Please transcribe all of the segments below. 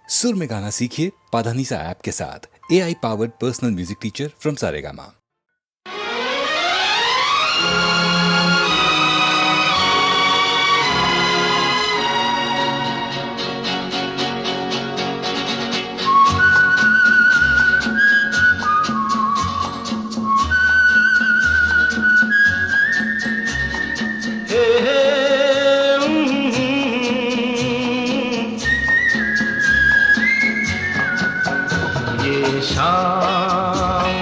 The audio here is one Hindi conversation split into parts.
सुर में गाना सीखिए पाधानीसा ऐप के साथ। AI powered personal music teacher from Saregama.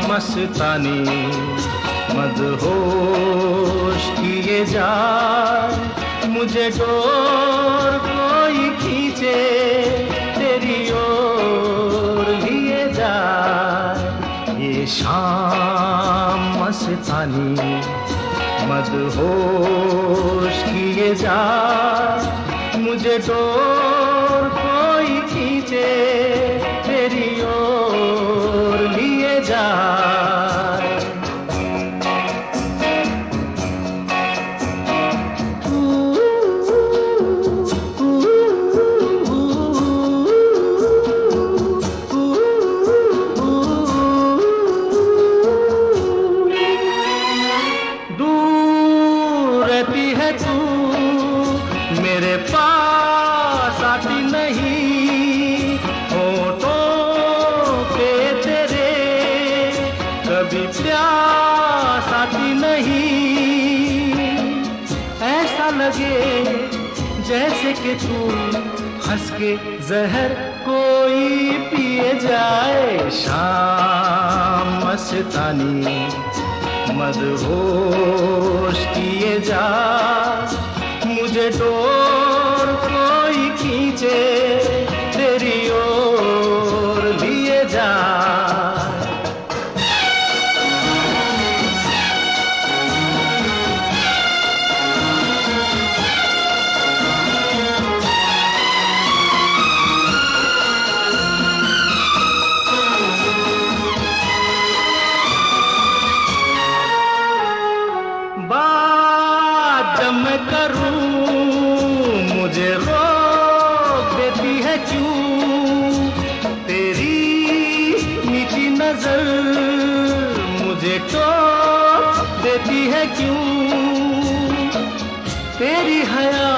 मस्तानी मदहोश किए जाए, मुझे डोर कोई खींचे तेरी ओर लिए जाए। ये शाम मस्तानी मदहोश किए जाए, मुझे डोर कोई खींचे तेरी ओर लिए जाए। दूर रहती है तू मेरे पास आती नहीं, होठों पे तेरे कभी प्यास आती नहीं। ऐसा लगे जैसे कि तू हंस के जहर कोई पिए जाए। शाम मस्तानी मदहोश किए जा, मुझे डोर कोई खींचे तेरी ओर लिए जा। बात जब मैं करूं मुझे रोक देती है क्यों, तेरी नीची नजर मुझे टोक देती है क्यों। तेरी हया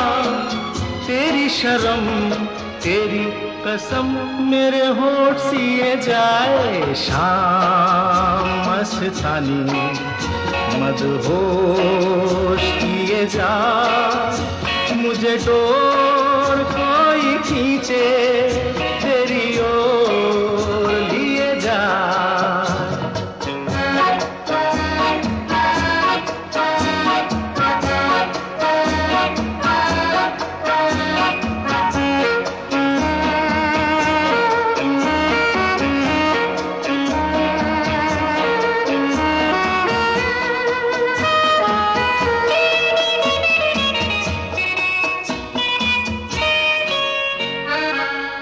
तेरी शर्म तेरी कसम मेरे होठ सिए जाए। शाम मस्तानी मदहोश किए जा, मुझे डोर कोई खींचे तेरी ओर लिए जा।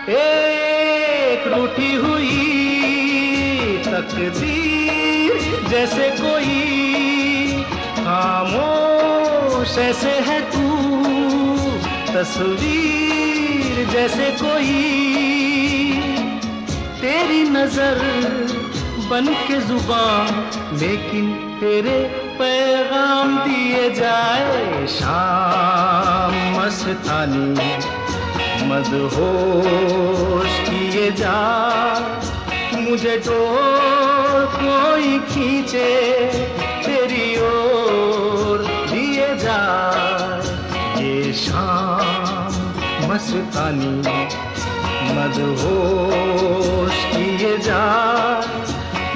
एक रूठी हुई तकदीर जैसे कोई, खामोश ऐसे है तू तस्वीर जैसे कोई। तेरी नजर बन के जुबान लेकिन तेरे पैगाम दिए जाए। शाम मस्तानी मदहोश किए जा, मुझे डोर कोई खींचे तेरी ओर लिए जा। ये शाम मस्तानी मदहोश किए जा,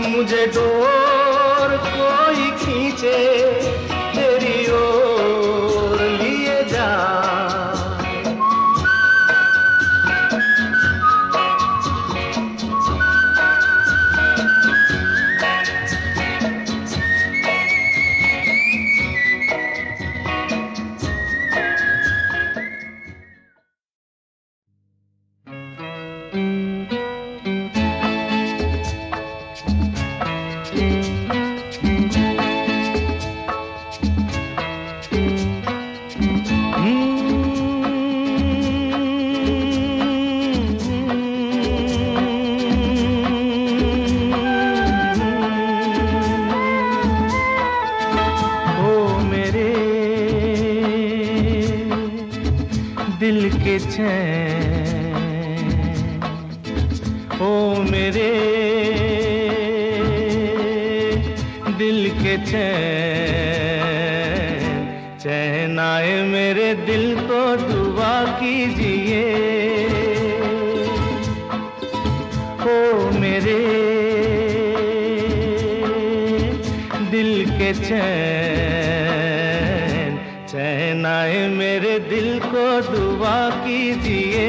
मुझे डोर कोई खींचे तेरी ओर लिए जा। के चैन, ओ मेरे दिल के चैन, चैन आए मेरे दिल को दुआ कीजिए। ओ मेरे दिल के चैन, चैन आए मेरे दिल को दुआ कीजिए।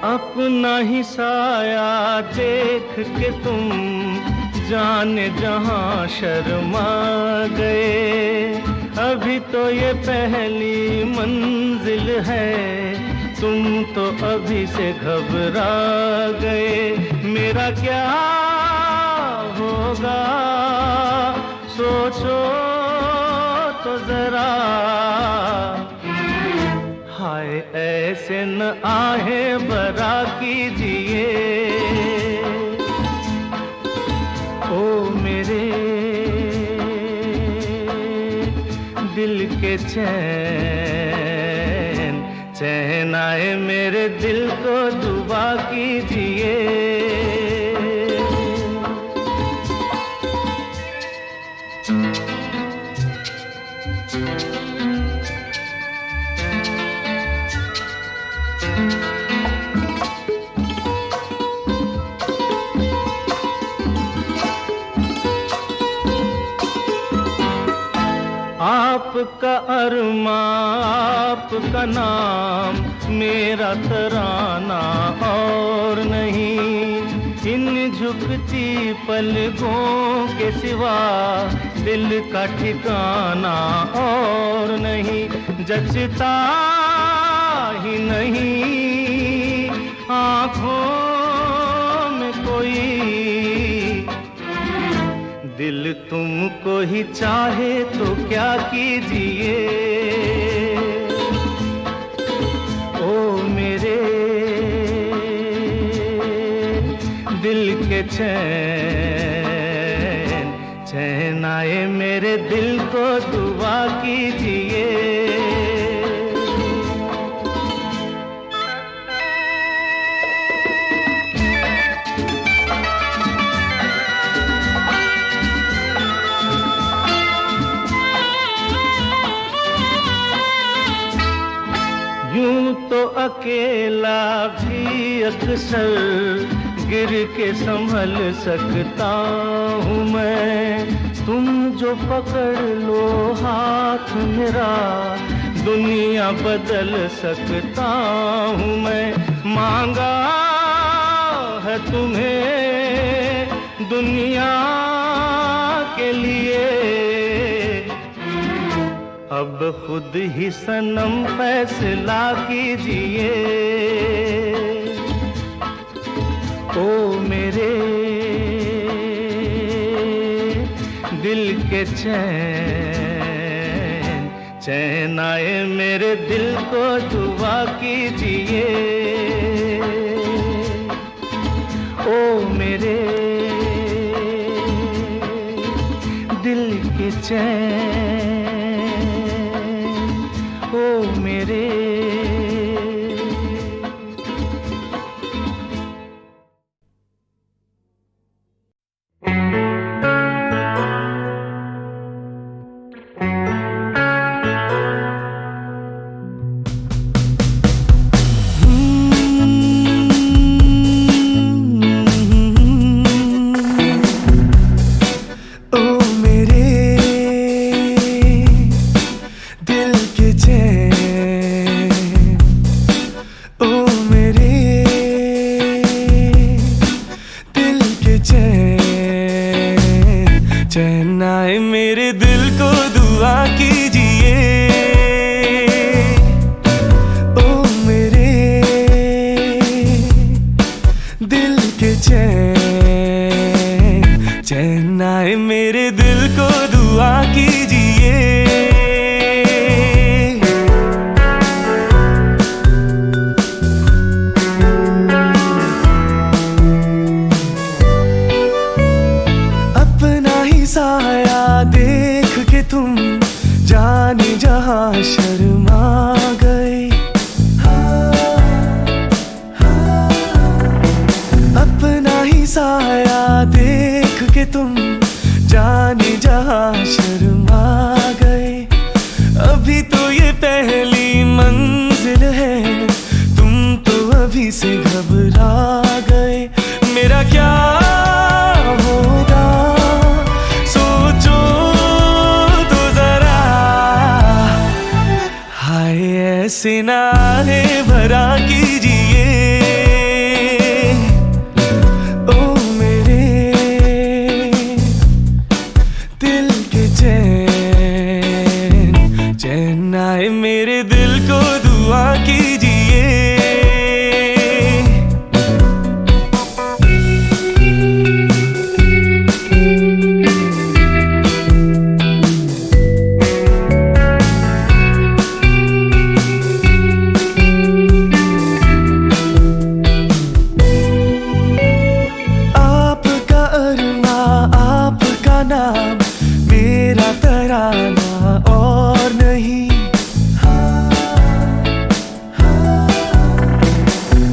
अपना ही साया देख के तुम जाने जहां शर्मा गए। अभी तो ये पहली मंजिल है, तुम तो अभी से घबरा गए। मेरा क्या होगा सोचो तो जरा, हाय ऐसे न आहे बरा कीजिए। ओ मेरे दिल के चैन, चैन आए मेरे दिल को दुआ कीजिए। आपका अरमा आपका नाम, मेरा तराना और नहीं। इन झुकती पलकों के सिवा दिल का ठिकाना और नहीं। जचता ही नहीं आँखों में कोई, दिल तुमको ही चाहे तो क्या कीजिए। ओ मेरे दिल के चैन, चैन आए मेरे दिल को दुआ कीजिए। यूं तो अकेला भी अक्सर गिर के संभल सकता हूँ मैं। तुम जो पकड़ लो हाथ मेरा, दुनिया बदल सकता हूँ मैं। मांगा है तुम्हें दुनिया के लिए, अब खुद ही सनम फैसला कीजिए। ओ मेरे दिल के चैन, चैन आए मेरे दिल को दुआ कीजिए। ओ मेरे दिल के चैन, ओ मेरे ओ मेरे तुम जाने जहां शर्मा गए। अभी तो ये पहली मंजिल है, तुम तो अभी से घबरा गए। मेरा क्या होगा सोचो तो जरा, हाय ऐसे ना है भरा कीजिए ओ मेरे दिल के चैन, चैन आए मेरे दिल को दुआ कीजिए। आपका अरमा आपका नाम मेरा तराना और नहीं।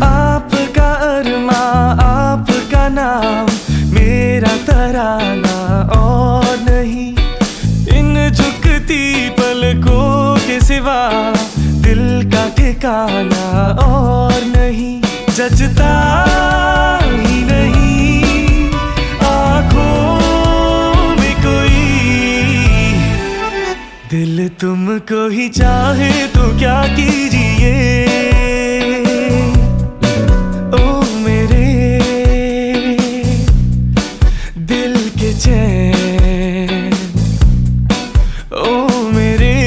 आपका अरमा आपका नाम मेरा तराना और नहीं। इन झुकती पलकों के सिवा दिल का ठिकाना और नहीं। जचता ही नहीं आँखों में कोई, दिल तुमको ही चाहे तो क्या कीजिए ओ मेरे दिल के चैन, ओ मेरे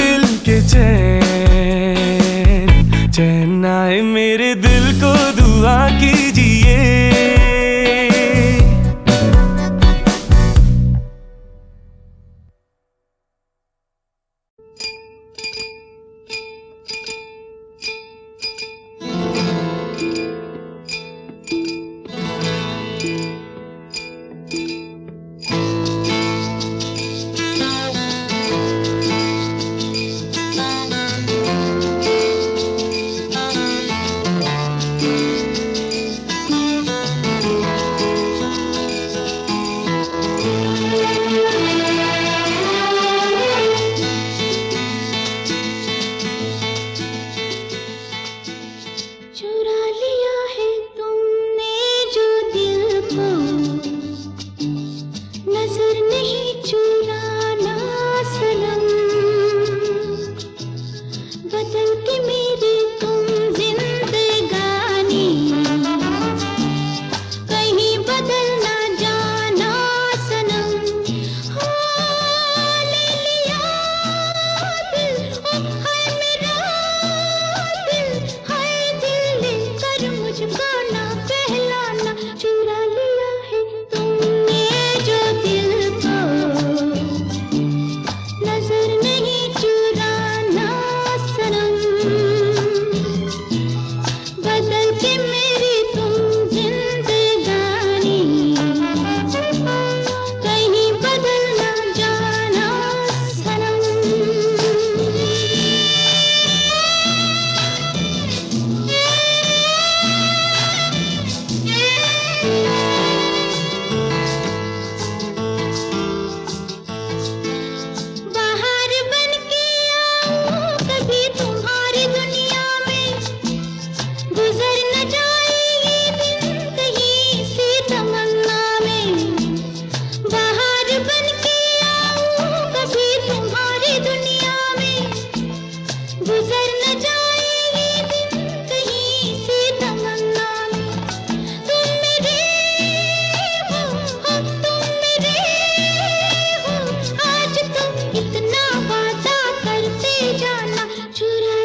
दिल के चैन, चैन आए मेरे दिल को दुआ कीजिए। चुरा लिया है तुमने जो दिल को, नजर नहीं चुराना सनम। बदल के मेरी तुम जिंदगानी, कहीं बदल ना जाना सनम। हाँ, ले लिया दिल, ओ हाय मेरा दिल, हाय दिल लेकर मुझको ना पहलाना। चुरा लिया है तुमने जो दिल को, नजर नहीं चुराना सनम। बदल के मेरी तुम जिंदगानी, कहीं बदल ना जाना सनम। बाहर बन के आऊं कभी तुम्हारी दुनिया में, गुजर न जाए ये दिन कहीं सी तमन्ना में। बाहर बन के आऊं कभी तुम्हारी दुनिया में, गुजर न जाए ये दिन कहीं सी तमन्ना में। तुम मेरे हो तुम मेरे हो, आज तुम इतना वादा करते जाना। चुरा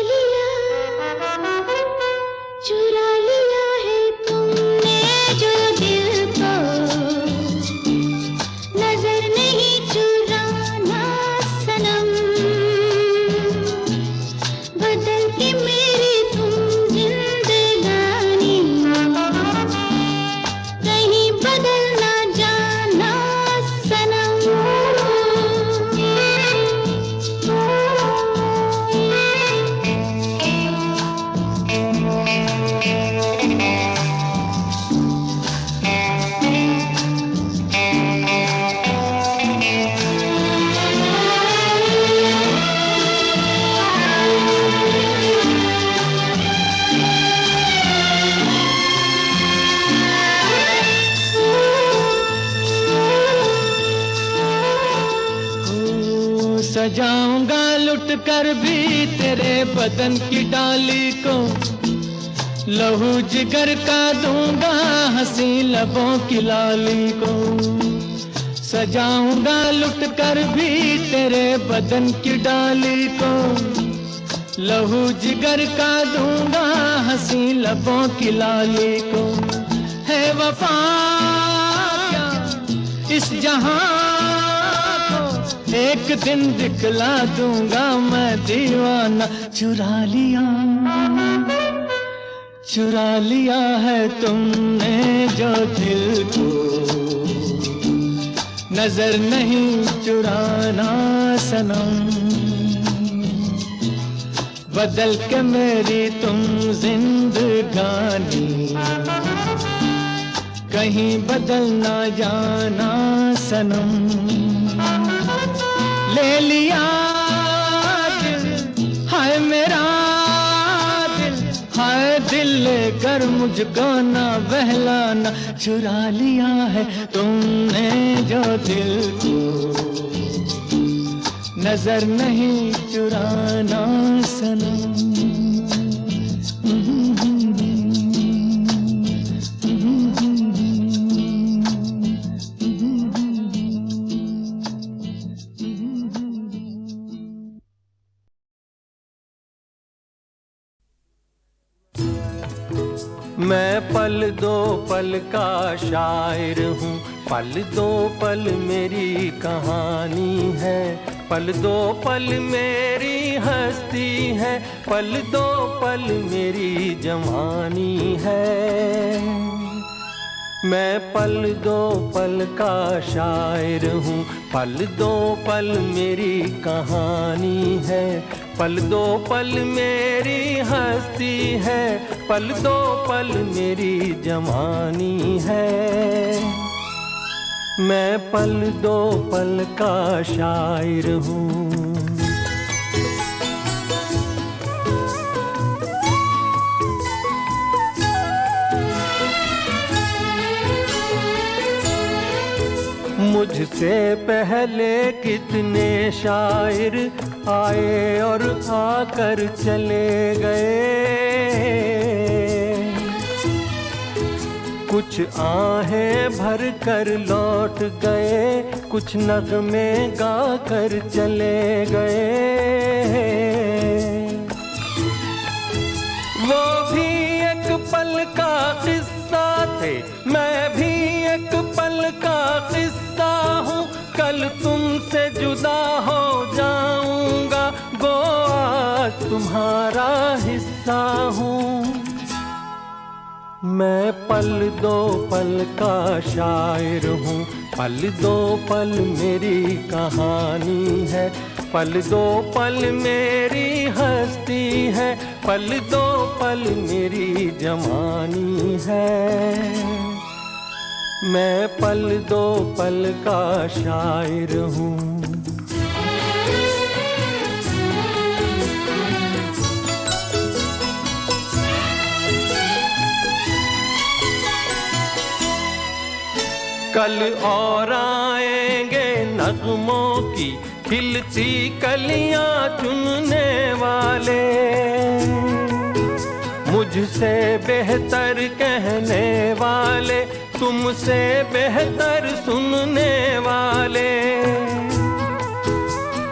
लिया है तुमने जो दिल को, नजर नहीं चुराना सनम। बदल के मेरी तुम जिंदगानी, कहीं बदल ना जाना सनम। सजाऊंगा लुट कर भी तेरे बदन की डाली को, लहू जिगर का दूंगा हंसी लबों की लाली को। सजाऊंगा लुट कर भी तेरे बदन की डाली को, लहू जिगर का दूंगा हंसी लबों की लाली को। है वफा क्या इस जहां को, एक दिन दिखला दूंगा मैं दीवाना। चुरा लिया है तुमने जो दिल को, नजर नहीं चुराना सनम। बदल के मेरी तुम जिंदगानी, कहीं बदल ना जाना सनम। ले लिया दिल, हाय मेरा दिल, हाय दिल लेकर मुझको ना बहलाना। चुरा लिया है तुमने जो दिल को, नजर नहीं चुराना सनम। मैं पल दो पल का शायर हूँ, पल दो पल मेरी कहानी है। पल दो पल मेरी हस्ती है, पल दो पल मेरी जवानी है। मैं पल दो पल का शायर हूँ, पल दो पल मेरी कहानी है। पल दो पल मेरी हस्ती है, पल दो पल मेरी जवानी है। मैं पल दो पल का शायर हूँ। मुझसे पहले कितने शायर आए और आकर चले गए। कुछ आहें भर कर लौट गए, कुछ नगमे गा कर चले गए। वो भी एक पल का किस्सा थे, मैं भी एक पल का किस्सा हूँ। कल तुमसे जुदा हो जाऊंगा, गो आज तुम्हारा हिस्सा हूँ। मैं पल दो पल का शायर हूँ, पल दो पल मेरी कहानी है। पल दो पल मेरी हस्ती है, पल दो पल मेरी जवानी है। मैं पल दो पल का शायर हूँ। कल और आएंगे नगमों की खिलती कलियां चुनने वाले, मुझसे बेहतर कहने वाले, तुमसे बेहतर सुनने वाले।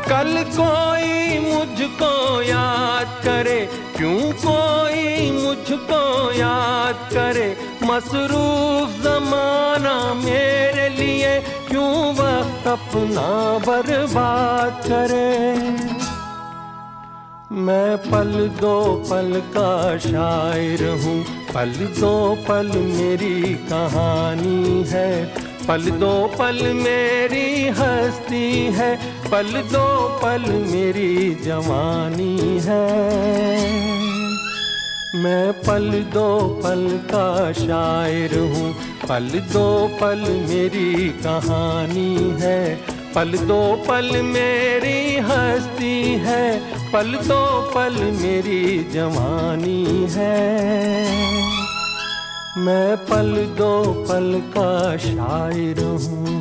कल कोई मुझको याद करे, क्यों कोई मुझको याद करे। मसरूफ ज़माना मेरे लिए क्यों वक्त अपना बर्बाद करे। मैं पल दो पल का शायर हूँ, पल दो पल मेरी कहानी है। पल दो पल मेरी हस्ती है, पल दो पल मेरी जवानी है। मैं पल दो पल का शायर हूँ, पल दो पल मेरी कहानी है। पल दो पल मेरी हस्ती है, पल दो पल मेरी जवानी है। मैं पल दो पल का शायर हूँ।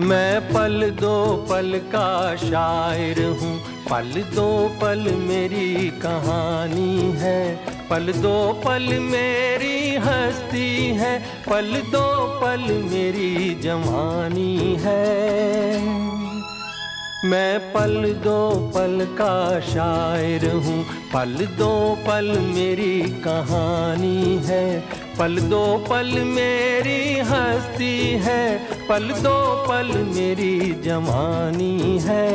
मैं पल दो पल का शायर हूँ, पल दो पल मेरी कहानी है, पल दो पल मेरी हस्ती है, पल दो पल मेरी जवानी है। मैं पल दो पल का शायर हूँ, पल दो पल मेरी कहानी है, पल दो पल मेरी हस्ती है, पल दो पल मेरी जवानी है।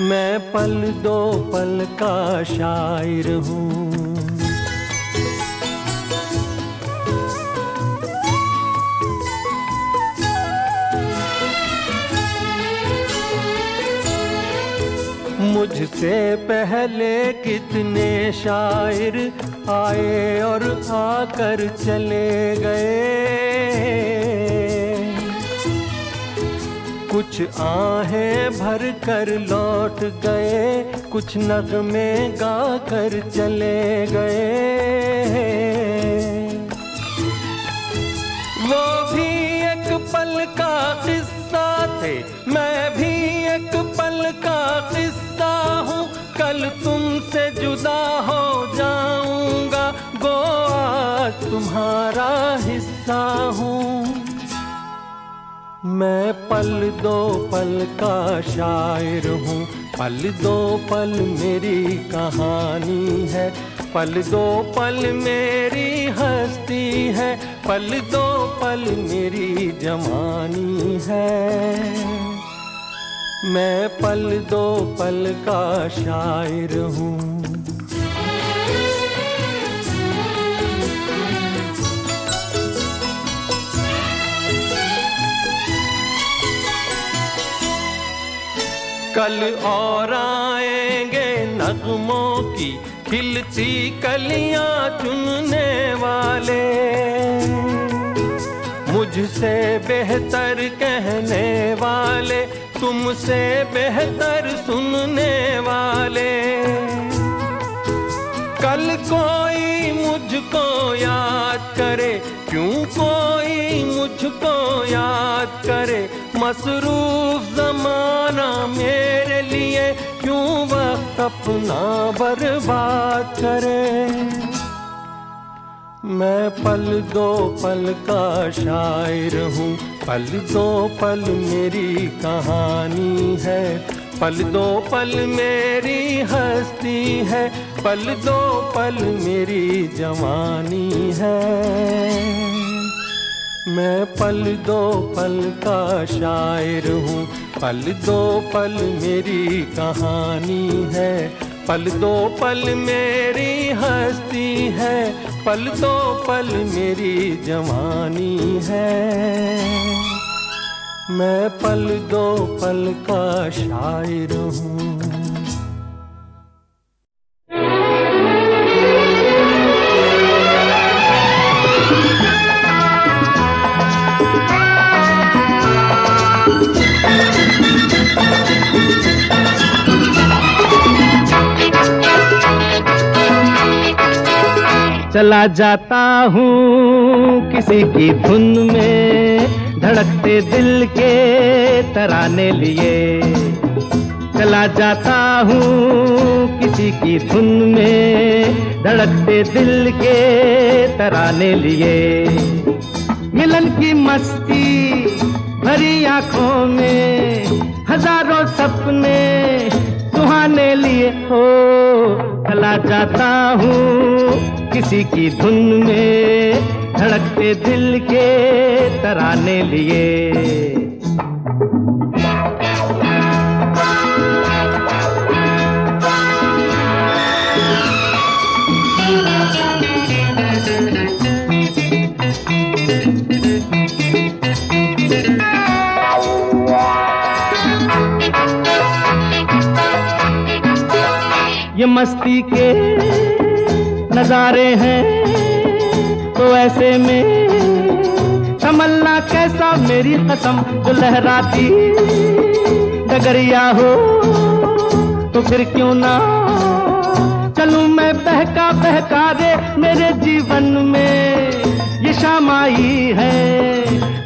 मैं पल दो पल का शायर हूँ। मुझसे पहले कितने शायर आए और आकर चले गए, कुछ आहें भर कर लौट गए, कुछ नगमे गा कर चले गए। वो भी एक पल का किस्सा थे, मैं भी एक पल का किस्सा हूँ, कल तुमसे जुदा हो जाऊंगा, गो आज तुम्हारा हिस्सा हूँ। मैं पल दो पल का शायर हूँ, पल दो पल मेरी कहानी है, पल दो पल मेरी हस्ती है, पल दो पल मेरी जवानी है। मैं पल दो पल का शायर हूँ। कल और आएंगे नगमों की खिलती कलियां चुनने वाले, मुझसे बेहतर कहने वाले, तुमसे बेहतर सुनने वाले। कल कोई मुझको याद करे, क्यों कोई मुझको याद करे, मसरूफ ज़माना मेरे लिए क्यों वक्त अपना बर्बाद करे। मैं पल दो पल का शायर हूँ, पल दो पल मेरी कहानी है, पल दो पल मेरी हस्ती है, पल दो पल मेरी जवानी है। मैं पल दो पल का शायर हूँ, पल दो पल मेरी कहानी है, पल दो पल मेरी हस्ती है, पल दो पल मेरी जवानी है। मैं पल दो पल का शायर हूँ। चला जाता हूँ किसी की धुन में, धड़कते दिल के तराने लिए। चला जाता हूँ किसी की धुन में, धड़कते दिल के तराने लिए। मिलन की मस्ती भरी आँखों में, हजारों सपने सुहाने लिए हो। चला जाता हूँ किसी की धुन में, धड़कते दिल के तराने लिए। ये मस्ती के नजारे हैं तो ऐसे में संभलना कैसा, मेरी कसम जो लहराती डगरिया हो तो फिर क्यों ना चलूं मैं बहका बहका रे। मेरे जीवन में ये शाम आई है,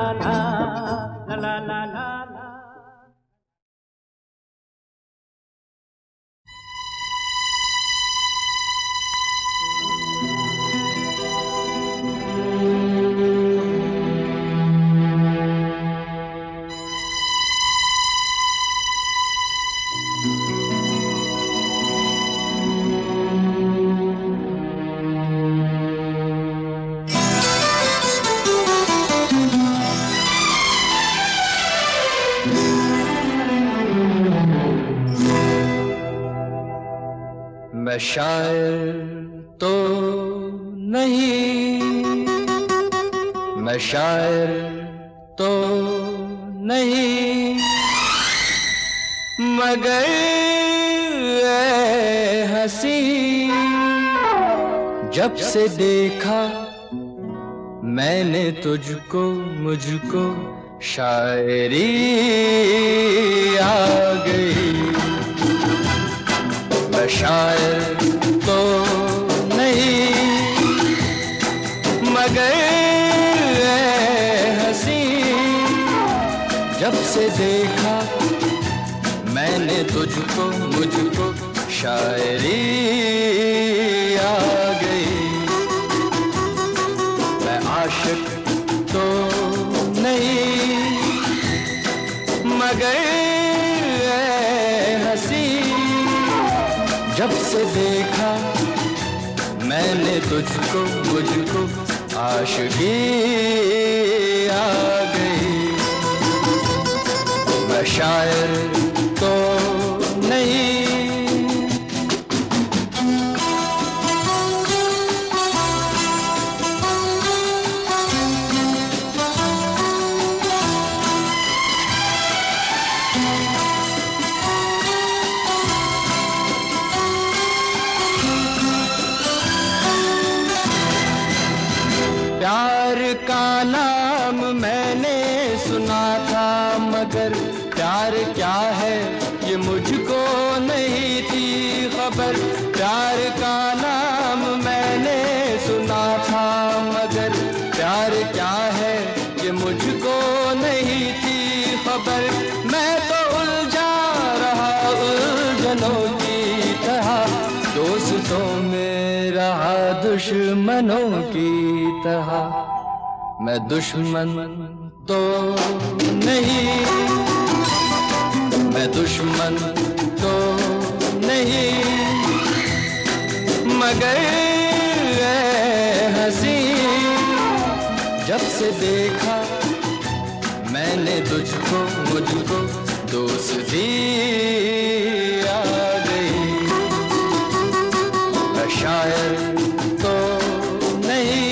ला ला ला ला ला ला। मैं शायर तो नहीं, मैं शायर तो नहीं, मगर ऐ हंसी जब से देखा मैंने तुझको, मुझको शायरी आ गई। मैं शायर तो नहीं, मगर ऐ हंसी जब से देखा मैंने तुझको, मुझको शायरी आ गई। मैं आशिक तो नहीं, मगर ऐ हंसी जब से देखा मैंने तुझको, मुझको आशिकी आ गई। मैं शायर तो नहीं। मगर प्यार क्या है ये मुझको नहीं थी खबर। प्यार का नाम मैंने सुना था मगर प्यार क्या है ये मुझको नहीं थी खबर। मैं तो उलझा रहा उलझनों की तरह, दोस्तों में रहा दुश्मनों की तरह। मैं दुश्मन तो नहीं, मैं दुश्मन तो नहीं, मगर हंसी जब से देखा मैंने तुझको मुझको दोस्ती आ गई। मैं शायर तो नहीं,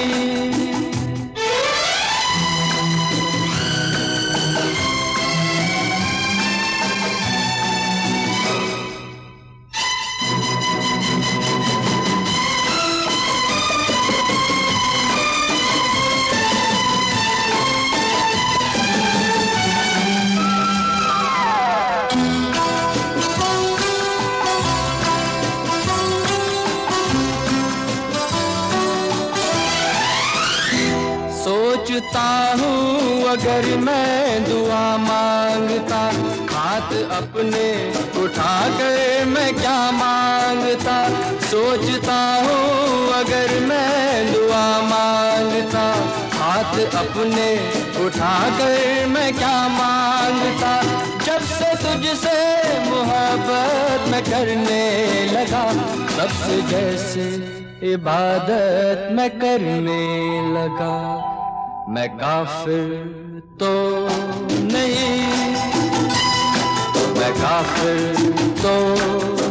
सोचता हूँ अगर मैं दुआ मांगता, हाथ अपने उठा कर मैं क्या मांगता। सोचता हूँ अगर मैं दुआ मांगता, हाथ अपने उठा कर मैं क्या मांगता। जब से तुझसे मोहब्बत मैं करने लगा, तब से जैसे इबादत मैं करने लगा। मैं काफिर तो नहीं, मैं काफिर तो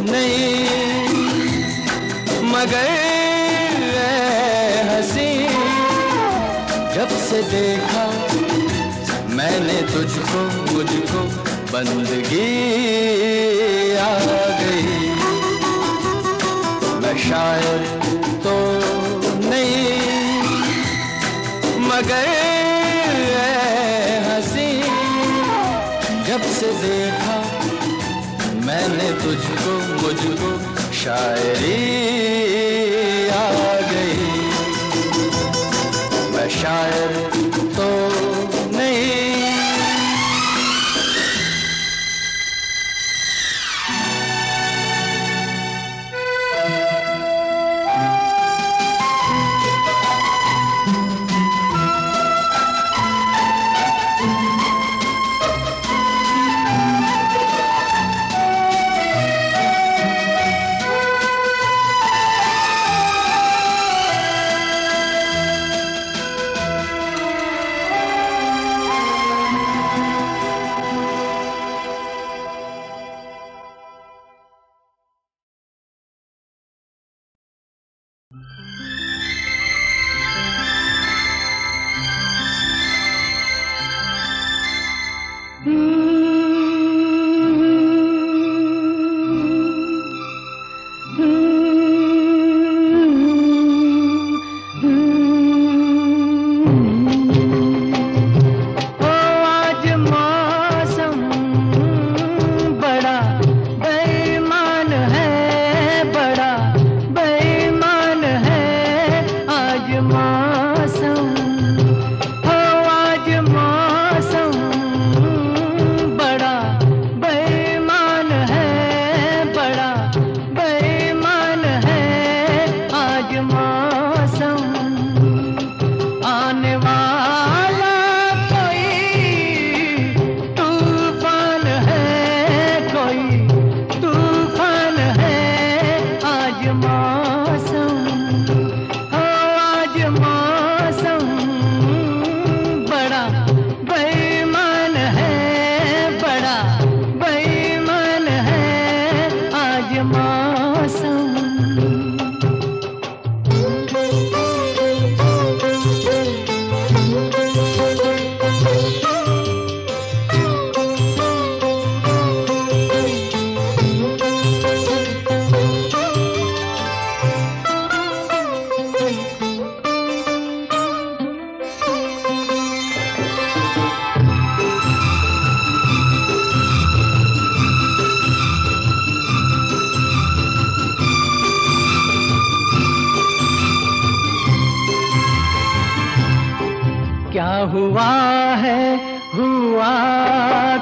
नहीं, मगर हंसी जब से देखा मैंने तुझको मुझको बंदगी आ गई। मैं शायर तो नहीं, मगर हंसी जब से देखा मैंने तुझको मुझको शायरी आ गई। मैं शायर तो नहीं।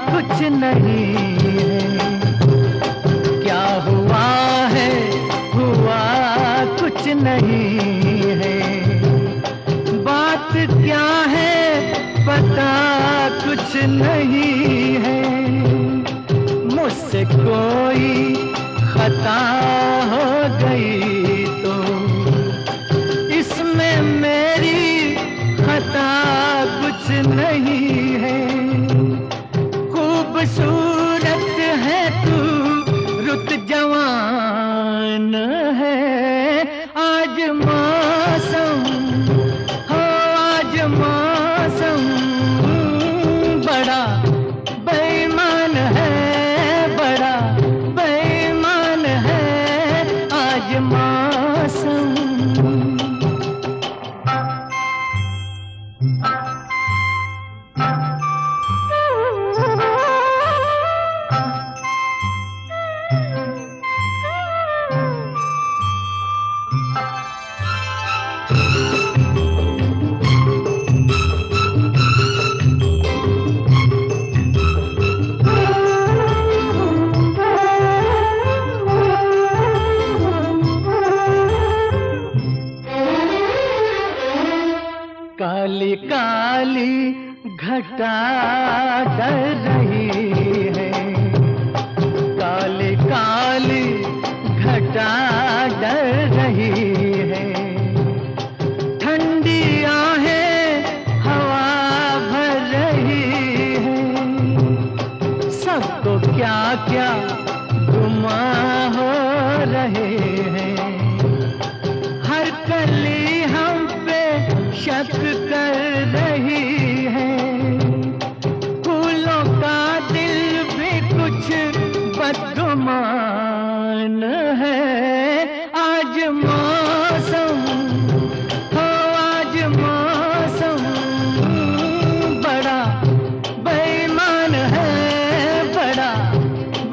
कुछ नहीं है, क्या हुआ है हुआ कुछ नहीं है, बात क्या है पता कुछ नहीं है, मुझसे कोई खता हो गई तो इसमें मेरी खता कुछ नहीं है, खूबसूरत है तू रुत जवान है, आज मौसम हो आज मौसम बड़ा बेईमान है, बड़ा बेईमान है आज मौसम। काली काली घटा डर रही है, काली काली घटा डर रही है, ठंडी आहें हवा भर रही है, सबको क्या क्या गुमा हो रहे हैं, हर कली हम पे शक कर रही है, फूलों का दिल भी कुछ बदगुमान है, आज मौसम हो आज मौसम बड़ा बेईमान है, बड़ा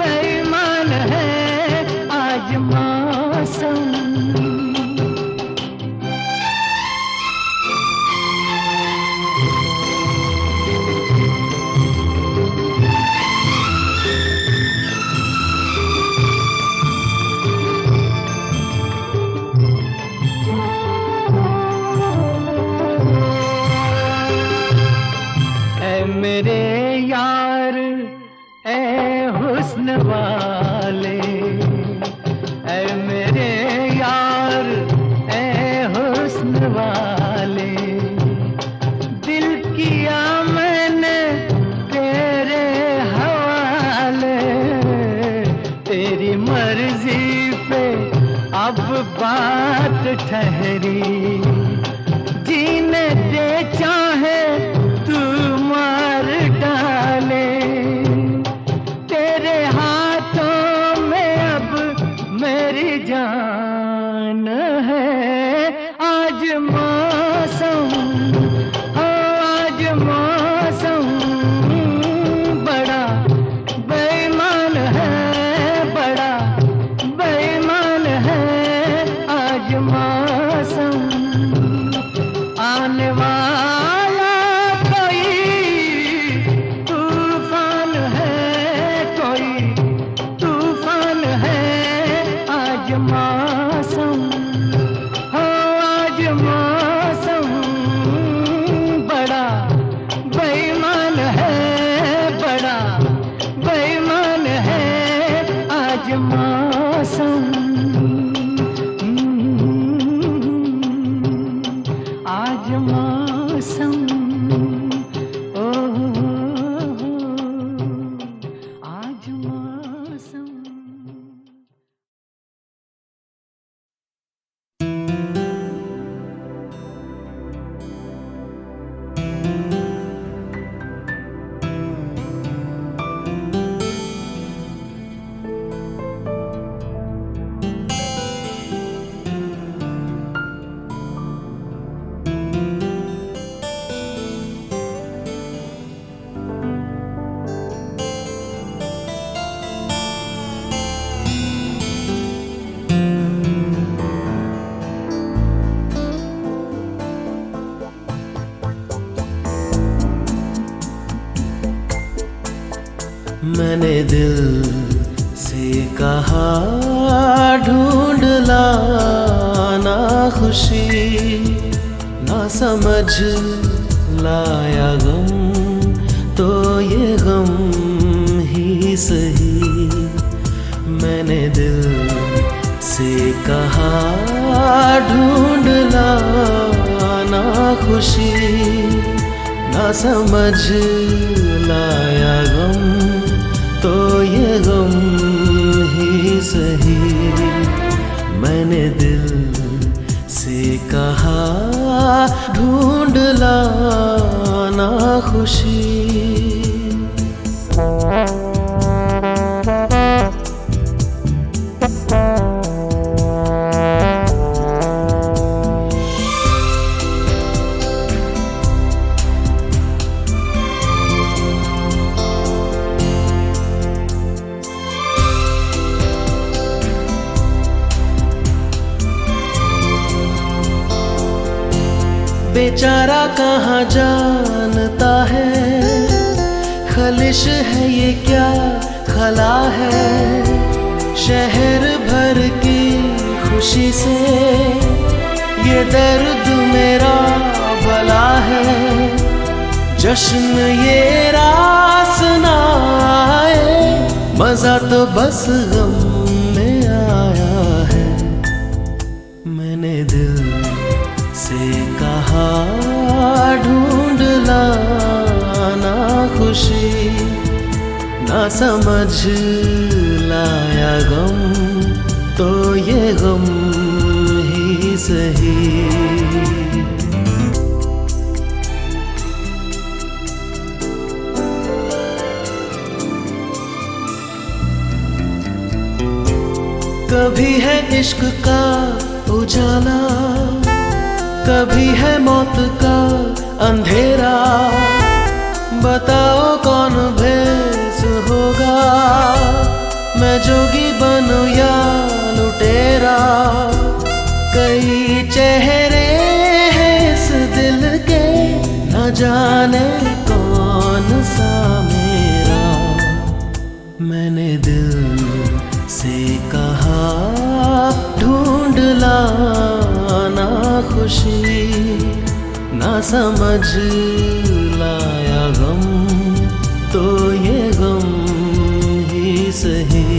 बेईमान है आज मौसम। मेरे यार ए हुस्न वाले, ए मेरे यार ए हुस्न वाले, दिल किया मैंने तेरे हवाले, तेरी मर्जी पे अब बात ठहरी, जीने दे चाहे तू मार डाले, तेरे हाथों में अब मेरी जान है, आज मौसम हो आज मौसम बड़ा बेईमान है, बड़ा बेईमान है आज मौसम। आने वाला तूफान है, कोई तूफान है आज मौसम हो आज मौसम बड़ा बेईमान है, बड़ा बेईमान है आज मौसम, आज मौसम ओ आज मौसम। मैंने दिल से कहा ढूंढ लाना खुशी, ना समझ लाया गम तो ये गम ही सही। मैंने दिल से कहा ढूंढ लाना खुशी, ना समझ लाया गम तो ये गम ही सही। मैंने दिल से कहा ढूंढ लाना खुशी। बेचारा कहाँ जानता है, खलिश है ये क्या खला है। शहर भर की खुशी से ये दर्द मेरा भला है। जश्न ये रास ना आए, मजा तो बस गम में आया है। मैंने दिल से कहा ढूंढ लाना खुशी, ना समझ लाया गम तो ये गम ही सही। कभी है इश्क का उजाला, कभी है मौत का अंधेरा। बताओ कौन भेस होगा, मैं जोगी बनूं या लुटेरा। कई चेहरे हैं इस दिल के, न जाने कौन सा मेरा। मैंने दिल से कहा ढूंढ लाना खुशी, ना समझ लाया गम तो ये गम ही सही।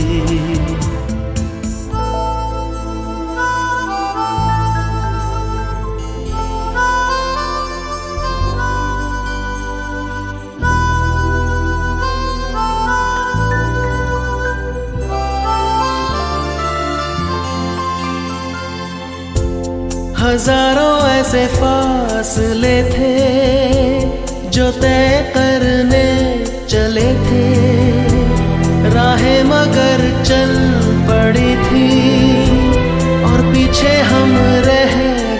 हजारों ऐसे फासले थे जो तय करने चले थे। राहें मगर चल पड़ी थी और पीछे हम रह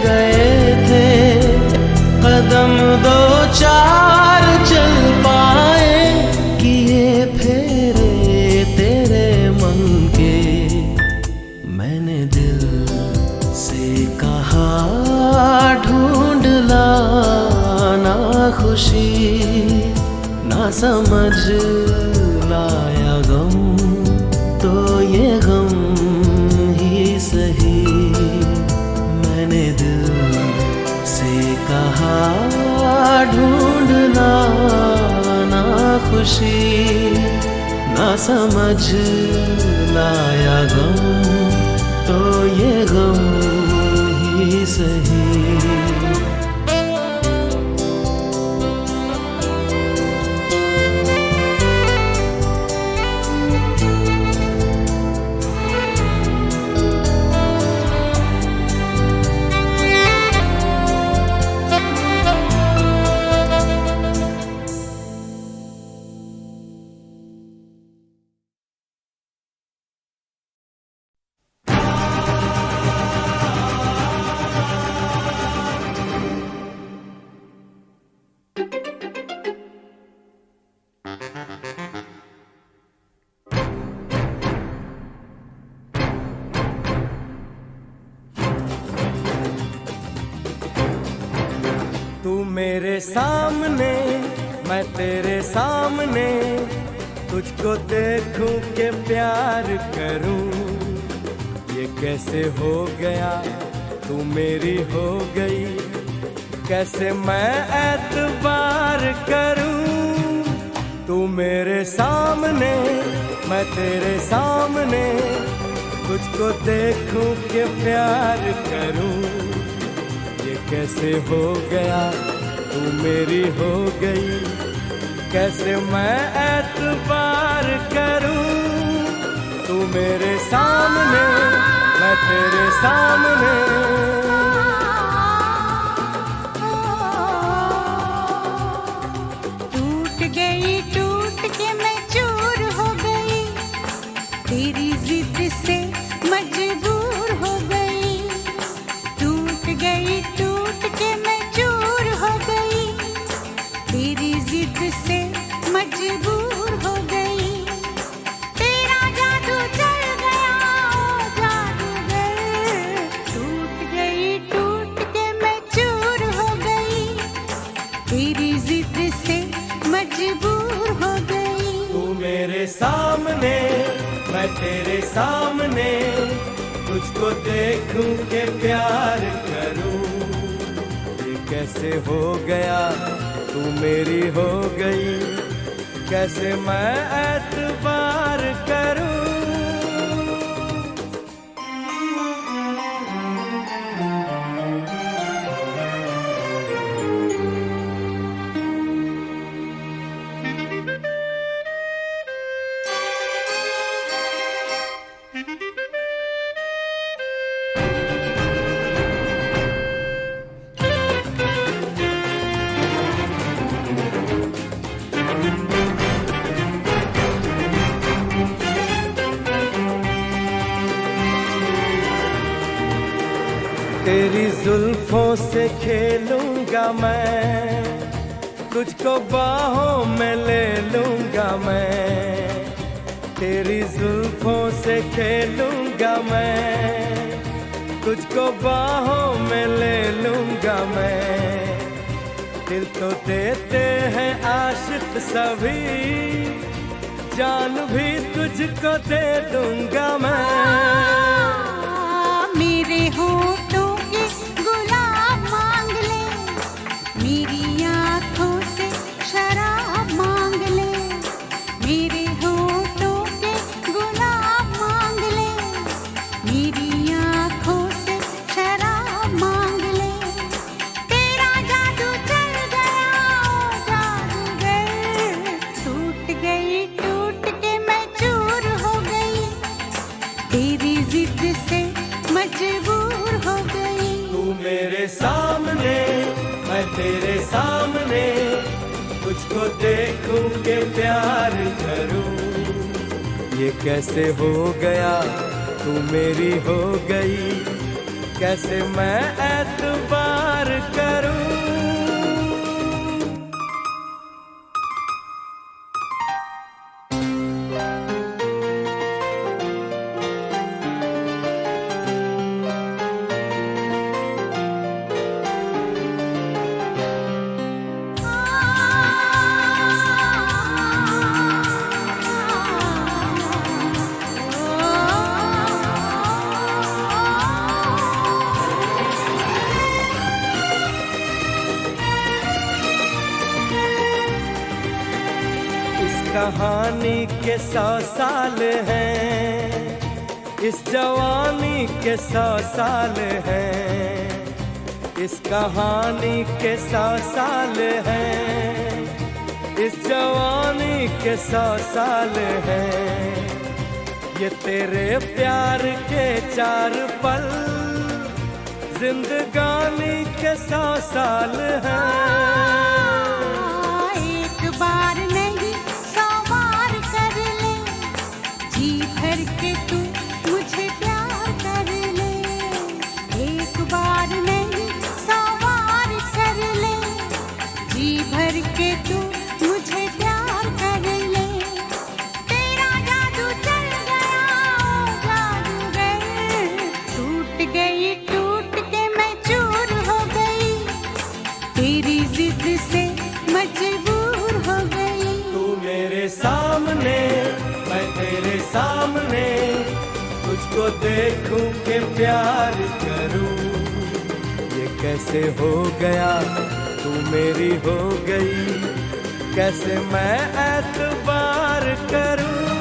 गए थे। कदम दो चार चल पाए, किए फेरे तेरे मन के। मैंने दिल से कहा ढूंढ लाना खुशी, ना समझ लाया गम तो ये गम ही सही। मैंने दिल से कहा ढूंढ लाना खुशी, ना समझ लाया गम तो ये गम ही सही। तू मेरे सामने, मैं तेरे सामने, तुझको देखूं के प्यार करूं, ये कैसे हो गया तू मेरी हो गई, कैसे मैं एतबार करूं। तू मेरे सामने मैं तेरे सामने, तुझको देखूं के प्यार करूं, ये कैसे हो गया तू मेरी हो गई, कैसे मैं एतबार करूं। तू मेरे सामने मैं तेरे सामने, टूट के मैं चूर हो गई, तेरी जिद से मजबूर हो गई। टूट के मैं चूर हो गई, तेरी जिद से मजबूर हो गई। तेरा जादू चल गया ओ जादूगर, टूट के मैं चूर हो गई, तेरी जिद से मजबूर हो गई। तू मेरे सामने मैं तेरे सामने, तुझको देखूं के प्यार करूं, ये कैसे हो गया तू मेरी हो गई, कैसे मैं एतबार करूं। तेरी जुल्फों से खेलूंगा मैं, तुझको बाहों में ले लूंगा मैं। तेरी जुल्फों से खेलूंगा मैं, तुझको बाहों में ले लूंगा मैं। दिल तो देते हैं आशिक सभी, जान भी तुझको दे दूंगा मैं। मेरे होठों के गुलाब मांग ले, मेरी आँखों से शराब मांग ले। मेरे होठों के गुलाब मांग ले, मेरी आँखों से शराब मांग ले। तेरा जादू चल गया ओ जादूगर, टूट के मैं चूर हो गई, तेरी जिद से मजबूर हो गई। तू मेरे सामने मैं तेरे सामने, तुझको देखूं के प्यार करूं, ये कैसे हो गया तू मेरी हो गई, कैसे मैं एतबार करूं। कहानी के 100 साल हैं, इस जवानी के 100 साल हैं। इस कहानी के 100 साल हैं, इस जवानी के 100 साल हैं। ये तेरे प्यार के 4 पल, जिंदगानी के 100 साल हैं। एक बार नहीं 100 बार कर ले, जी भर के तू मुझे प्यार कर ले। एक बार नहीं 100 बार कर ले, जी भर के तू मुझे प्यार कर ले। तेरा जादू चल गया ओ जादूगर, टूट के मैं चूर हो गई, तेरी जिद से तुझको देखूं के प्यार करूं, ये कैसे हो गया तू मेरी हो गई, कैसे मैं एतबार करूं।